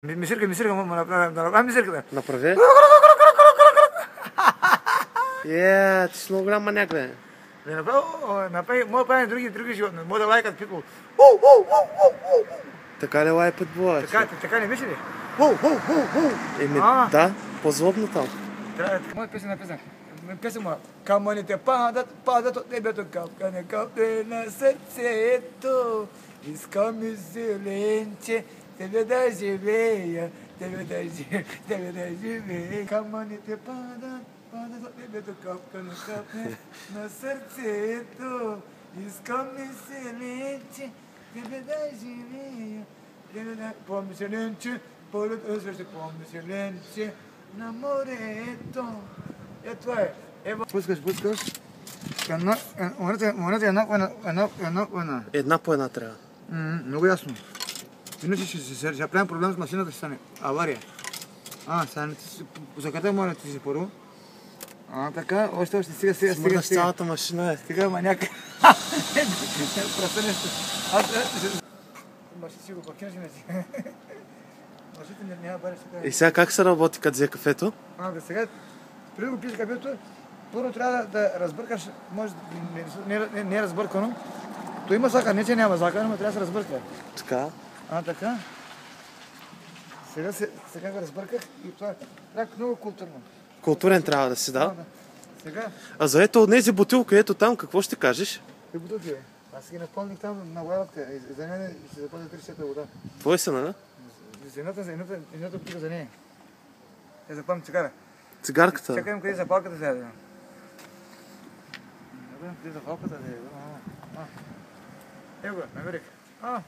Мисирка, ми сирката. Направи. Ти си много голям маняк, бе. Направи, може да прави други животни, може да лайкат питбул. Така ли лай питбула? Така не беше ли? Да, по-злобно там. Моя песен написан. Песен моя. Камъните падат от небето, капка на сърцето. Искам и зеленче, тебе да живея, тебе да живея. Камъните падат от небето, капка на сърцето. Искам и зеленче, тебе да живея. Помни се, ленче, помни се, ленче на морето. Това е. Пускаш. Монета една. Една по една трябва. Много ясно. Иначе ще правим проблем с машината, ще стане авария. Посъкате монета си първо. Още, стига. Смърдаш цялата машина, Стига маняк. Просто нещо. Маши си го пакинаш не си. Машите няма баре сега. И сега как се работи, като взе кафето? Сега, преди го пиеш кафето, първо трябва да разбъркаш, може не е разбъркано. То има закан, не че няма закан, но трябва да се разбърка. Така? Така. Сега го разбърках и това трябва много културно. Културен трябва да си, да? Сега. А за ето от тези бутилки, ето там, какво ще кажеш? Какви бутилки, бе? Аз ги напълних там на лаватка. За мен ще запазя 30 вода. Твои са, нали? Едната бутилка за нея. Я запалям цигара. Цигарката? Чакаем къде запалката сега. Къде запалката да е? Ево го, намерих. Да.